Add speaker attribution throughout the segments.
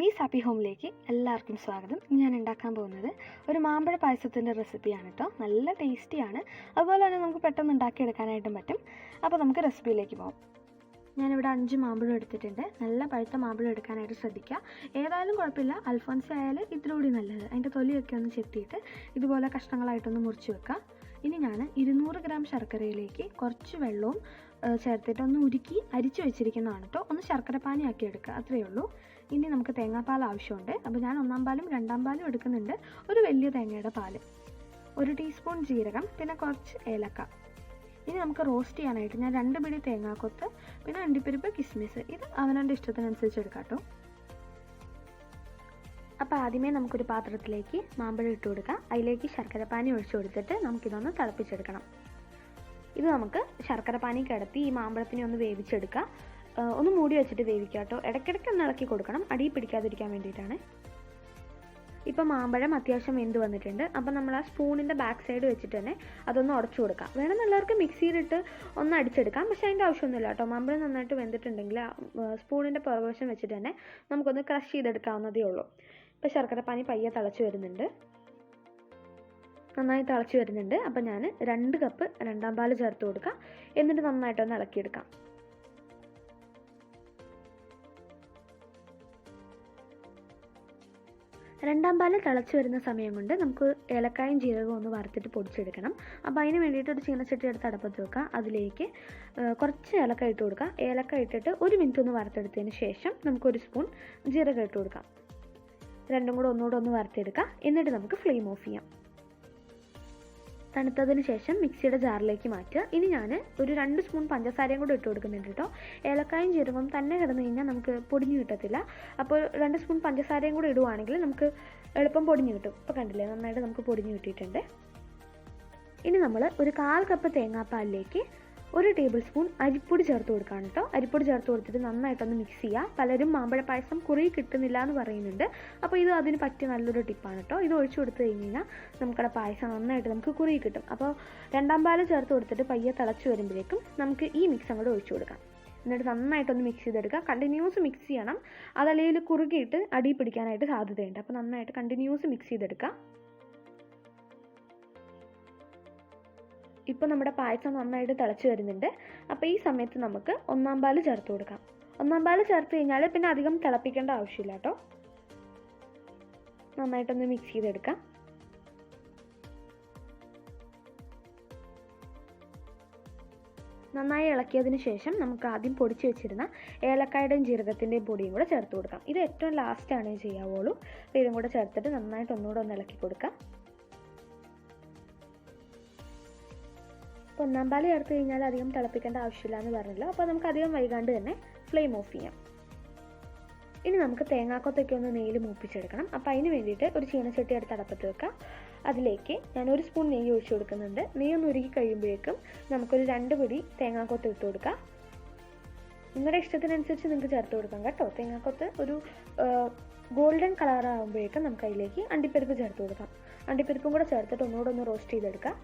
Speaker 1: Anees happy ഹോമിലേക്ക് എല്ലാവർക്കും സ്വാഗതം. ഞാൻ ഉണ്ടാക്കാൻ പോകുന്നത് ഒരു മാമ്പഴ പായസത്തിൻ്റെ റെസിപ്പിയാണ് കേട്ടോ. നല്ല ടേസ്റ്റിയാണ്, അതുപോലെ തന്നെ നമുക്ക് പെട്ടെന്ന് ഉണ്ടാക്കിയെടുക്കാനായിട്ടും പറ്റും. അപ്പോൾ നമുക്ക് റെസിപ്പിയിലേക്ക് പോകാം. ഞാനിവിടെ 5 മാമ്പഴം എടുത്തിട്ടുണ്ട്. നല്ല പഴുത്ത മാമ്പഴം എടുക്കാനായിട്ട് ശ്രദ്ധിക്കുക. ഏതായാലും കുഴപ്പമില്ല, അൽഫോൻസ ആയാലും ഇതിലൂടെ നല്ലത്. അതിൻ്റെ തൊലിയൊക്കെ ഒന്ന് ചെത്തിയിട്ട് ഇതുപോലെ കഷ്ണങ്ങളായിട്ടൊന്ന് മുറിച്ച് വെക്കുക. ഇനി ഞാൻ 200 ഗ്രാം ശർക്കരയിലേക്ക് കുറച്ച് വെള്ളവും ചേർത്തിട്ട് ഒന്ന് ഉരുക്കി അരിച്ച് വെച്ചിരിക്കുന്നതാണ് കേട്ടോ. ഒന്ന് ശർക്കര പാനിയാക്കി എടുക്കുക, അത്രയേ ഉള്ളൂ. ഇനി നമുക്ക് തേങ്ങാപ്പാൽ ആവശ്യമുണ്ട്. അപ്പോൾ ഞാൻ 1-ാം പാലും 2-ാം പാലും എടുക്കുന്നുണ്ട്. ഒരു വലിയ തേങ്ങയുടെ പാല്, 1 ടീസ്പൂൺ ജീരകം, പിന്നെ കുറച്ച് ഏലക്ക. ഇനി നമുക്ക് റോസ്റ്റ് ചെയ്യാനായിട്ട് ഞാൻ 2 പിടി തേങ്ങാക്കൊത്ത്, പിന്നെ അണ്ടിപ്പരിപ്പ്, കിസ്മിസ്, ഇത് അവനവൻ്റെ ഇഷ്ടത്തിനനുസരിച്ച് എടുക്കാം കേട്ടോ. അപ്പോൾ ആദ്യമേ നമുക്കൊരു പാത്രത്തിലേക്ക് മാമ്പഴം ഇട്ട് കൊടുക്കാം. അതിലേക്ക് ശർക്കര പാനി ഒഴിച്ചു കൊടുത്തിട്ട് നമുക്കിതൊന്ന് തിളപ്പിച്ചെടുക്കണം. ഇത് നമുക്ക് ശർക്കര പാനി കിടത്തി ഈ മാമ്പഴത്തിനെ ഒന്ന് വേവിച്ചെടുക്കാം. ഒന്ന് മൂടി വെച്ചിട്ട് വേവിക്കാം കേട്ടോ. ഇടയ്ക്കിടയ്ക്ക് ഒന്ന് ഇളക്കി കൊടുക്കണം, അടിയിൽ പിടിക്കാതിരിക്കാൻ വേണ്ടിയിട്ടാണ്. ഇപ്പം മാമ്പഴം അത്യാവശ്യം വെന്ത് വന്നിട്ടുണ്ട്. അപ്പം നമ്മൾ ആ സ്പൂണിൻ്റെ ബാക്ക് സൈഡ് വെച്ചിട്ട് തന്നെ അതൊന്ന് ഉടച്ചു കൊടുക്കാം. വേണമെന്നുള്ളവർക്ക് മിക്സിയിലിട്ട് ഒന്ന് അടിച്ചെടുക്കാം, പക്ഷേ അതിൻ്റെ ആവശ്യമൊന്നുമില്ല കേട്ടോ. മാമ്പഴം നന്നായിട്ട് വെന്തിട്ടുണ്ടെങ്കിൽ സ്പൂണിൻ്റെ പുറകുവശം വെച്ചിട്ട് തന്നെ നമുക്കൊന്ന് ക്രഷ് ചെയ്തെടുക്കാവുന്നതേ ഉള്ളൂ. ഇപ്പോൾ ശർക്കര പാനി പയ്യെ തിളച്ച് വരുന്നുണ്ട്, നന്നായി തിളച്ച് വരുന്നുണ്ട്. അപ്പം ഞാൻ 2 കപ്പ് 2-ാം പാൽ ചേർത്ത് കൊടുക്കാം. എന്നിട്ട് നന്നായിട്ടൊന്ന് ഇളക്കിയെടുക്കാം. രണ്ടാം പാൽ തിളച്ച് വരുന്ന സമയം കൊണ്ട് നമുക്ക് ഏലക്കായും ജീരകവും ഒന്ന് വറുത്തിട്ട് പൊടിച്ചെടുക്കണം. അപ്പോൾ അതിന് വേണ്ടിയിട്ട് ഒരു ചീനച്ചട്ടി എടുത്ത് അടുപ്പത്ത് വെക്കുക. അതിലേക്ക് കുറച്ച് ഏലക്ക ഇട്ട് കൊടുക്കുക. ഏലക്ക ഇട്ടിട്ട് 1 മിനിറ്റ് ഒന്ന് വറുത്തെടുത്തതിന് ശേഷം നമുക്ക് 1 സ്പൂൺ ജീരകം ഇട്ട് കൊടുക്കാം. രണ്ടും കൂടെ ഒന്നുകൂടെ ഒന്ന് വറുത്തെടുക്കാം. എന്നിട്ട് നമുക്ക് ഫ്ലെയിം ഓഫ് ചെയ്യാം. തണുത്തതിന് ശേഷം മിക്സിയുടെ ജാറിലേക്ക് മാറ്റുക. ഇനി ഞാൻ ഒരു 2 സ്പൂൺ പഞ്ചസാരയും കൂടെ ഇട്ട് കൊടുക്കുന്നുണ്ട് കേട്ടോ. ഏലക്കായും ജീരകവും തന്നെ കിടന്നു കഴിഞ്ഞാൽ നമുക്ക് പൊടിഞ്ഞു കിട്ടത്തില്ല. അപ്പോൾ 2 സ്പൂൺ പഞ്ചസാരയും കൂടെ ഇടുവാണെങ്കിൽ നമുക്ക് എളുപ്പം പൊടിഞ്ഞു കിട്ടും. ഇപ്പോൾ കണ്ടില്ലേ, നന്നായിട്ട് നമുക്ക് പൊടിഞ്ഞു കിട്ടിയിട്ടുണ്ട്. ഇനി നമ്മൾ ഒരു 1/4 കപ്പ് തേങ്ങാപ്പാലിലേക്ക് 1 ടേബിൾ സ്പൂൺ അരിപ്പൊടി ചേർത്ത് കൊടുക്കുകയാണ് കേട്ടോ. അരിപ്പൊടി ചേർത്ത് കൊടുത്തിട്ട് നന്നായിട്ടൊന്ന് മിക്സ് ചെയ്യുക. പലരും മാമ്പഴ പായസം കുറി കിട്ടുന്നില്ല എന്ന് പറയുന്നുണ്ട്. അപ്പോൾ ഇത് അതിന് പറ്റിയ നല്ലൊരു ടിപ്പാണ് കേട്ടോ. ഇത് ഒഴിച്ചു കൊടുത്തു കഴിഞ്ഞാൽ നമുക്കടെ പായസം നന്നായിട്ട് നമുക്ക് കുറി കിട്ടും. അപ്പോൾ 2-ാം പാൽ ചേർത്ത് കൊടുത്തിട്ട് പയ്യെ തിളച്ച് വരുമ്പോഴേക്കും നമുക്ക് ഈ മിക്സ് അങ്ങോട്ട് ഒഴിച്ചു കൊടുക്കാം. എന്നിട്ട് നന്നായിട്ടൊന്ന് മിക്സ് ചെയ്തെടുക്കുക. കണ്ടിന്യൂസ് മിക്സ് ചെയ്യണം, അതല്ലെങ്കിൽ കുറുകിയിട്ട് അടി പിടിക്കാനായിട്ട് സാധ്യതയുണ്ട്. അപ്പോൾ നന്നായിട്ട് കണ്ടിന്യൂസ് മിക്സ് ചെയ്തെടുക്കുക. ഇപ്പോൾ നമ്മുടെ പായസം നന്നായിട്ട് തിളച്ച് വരുന്നുണ്ട്. അപ്പോൾ ഈ സമയത്ത് നമുക്ക് 1-ാം പാൽ ചേർത്ത് കൊടുക്കാം. 1-ാം പാൽ ചേർത്ത് കഴിഞ്ഞാൽ പിന്നെ അധികം തിളപ്പിക്കേണ്ട ആവശ്യമില്ല കേട്ടോ. നന്നായിട്ടൊന്ന് മിക്സ് ചെയ്തെടുക്കാം. നന്നായി ഇളക്കിയതിന് ശേഷം നമുക്ക് ആദ്യം പൊടിച്ച് വെച്ചിരുന്ന ഏലക്കായുടെയും ജീരകത്തിൻ്റെയും പൊടിയും കൂടെ ചേർത്ത് കൊടുക്കാം. ഇത് ഏറ്റവും ലാസ്റ്റാണ് ചെയ്യാവുള്ളൂ. അപ്പോൾ ഇതും കൂടെ ചേർത്തിട്ട് നന്നായിട്ട് ഒന്നുകൂടെ ഒന്ന് ഇളക്കി കൊടുക്കാം. അപ്പോൾ 1-ാം പാൽ ചേർത്ത് കഴിഞ്ഞാൽ അധികം തിളപ്പിക്കേണ്ട ആവശ്യമില്ല എന്ന് പറഞ്ഞല്ലോ. അപ്പോൾ നമുക്ക് അധികം വൈകാണ്ട് തന്നെ ഫ്ലെയിം ഓഫ് ചെയ്യാം. ഇനി നമുക്ക് തേങ്ങാക്കൊത്തൊക്കെ ഒന്ന് നെയ്യിൽ മൂപ്പിച്ചെടുക്കണം. അപ്പോൾ അതിന് വേണ്ടിയിട്ട് ഒരു ചീനച്ചട്ടി എടുത്ത് അടുപ്പത്ത് വെക്കാം. അതിലേക്ക് ഞാൻ 1 സ്പൂൺ നെയ്യ് ഒഴിച്ചു കൊടുക്കുന്നുണ്ട്. നെയ്യ് ഒന്ന് ഉരുകി കഴിയുമ്പോഴേക്കും നമുക്കൊരു 2 പിടി തേങ്ങാക്കൊത്ത് ഇട്ട് കൊടുക്കാം. നിങ്ങളുടെ ഇഷ്ടത്തിനനുസരിച്ച് നിങ്ങൾക്ക് ചേർത്ത് കൊടുക്കാം കേട്ടോ. തേങ്ങാക്കൊത്ത് ഒരു ഗോൾഡൻ കളർ ആകുമ്പോഴേക്കും നമുക്ക് അതിലേക്ക് അണ്ടിപ്പരിപ്പ് ചേർത്ത് കൊടുക്കാം. അണ്ടിപ്പരിപ്പും കൂടെ ചേർത്തിട്ട് ഒന്നുകൂടെ ഒന്ന് റോസ്റ്റ് ചെയ്തെടുക്കാം.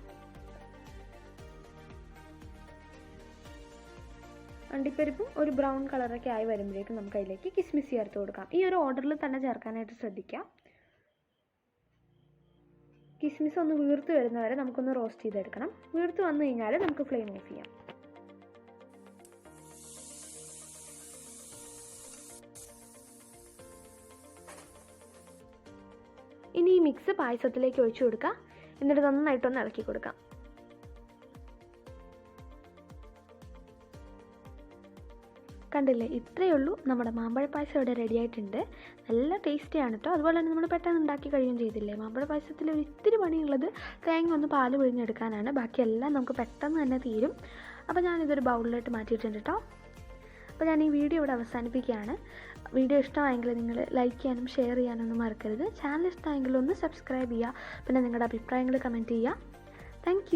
Speaker 1: അണ്ടിപ്പരിപ്പും ഒരു ബ്രൗൺ കളറൊക്കെ ആയി വരുമ്പോഴേക്കും നമുക്ക് അതിലേക്ക് കിസ്മിസ് ചേർത്ത് കൊടുക്കാം. ഈ ഒരു ഓർഡറിൽ തന്നെ ചേർക്കാനായിട്ട് ശ്രദ്ധിക്കാം. കിസ്മിസ് ഒന്ന് വീർത്ത് വരുന്നവരെ നമുക്കൊന്ന് റോസ്റ്റ് ചെയ്തെടുക്കണം. വീർത്ത് വന്നു കഴിഞ്ഞാൽ നമുക്ക് ഫ്ലെയിം ഓഫ് ചെയ്യാം. ഇനി ഈ മിക്സ് പായസത്തിലേക്ക് ഒഴിച്ചു കൊടുക്കാം. എന്നിട്ട് നന്നായിട്ടൊന്ന് ഇളക്കി കൊടുക്കാം. കണ്ടില്ലേ, ഇത്രയേ ഉള്ളൂ. നമ്മുടെ മാമ്പഴ പായസം ഇവിടെ റെഡി ആയിട്ടുണ്ട്. നല്ല ടേസ്റ്റിയാണ് കേട്ടോ. അതുപോലെ തന്നെ നമ്മൾ പെട്ടെന്ന് ഉണ്ടാക്കി കഴിയുകയും ചെയ്തില്ലേ. മാമ്പഴ പായസത്തിൽ ഒരു ഇത്തിരി പണിയുള്ളത് തേങ്ങ ഒന്ന് പാല് പിഴിഞ്ഞെടുക്കാനാണ്. ബാക്കിയെല്ലാം നമുക്ക് പെട്ടെന്ന് തന്നെ തീരും. അപ്പോൾ ഞാനിതൊരു ബൗളിലായിട്ട് മാറ്റിയിട്ടുണ്ട് കേട്ടോ. അപ്പോൾ ഞാൻ ഈ വീഡിയോ ഇവിടെ അവസാനിപ്പിക്കുകയാണ്. വീഡിയോ ഇഷ്ടമായെങ്കിൽ നിങ്ങൾ ലൈക്ക് ചെയ്യാനും ഷെയർ ചെയ്യാനൊന്നും മറക്കരുത്. ചാനൽ ഇഷ്ടമായെങ്കിൽ ഒന്ന് സബ്സ്ക്രൈബ് ചെയ്യുക. പിന്നെ നിങ്ങളുടെ അഭിപ്രായങ്ങൾ കമൻറ്റ് ചെയ്യുക. താങ്ക്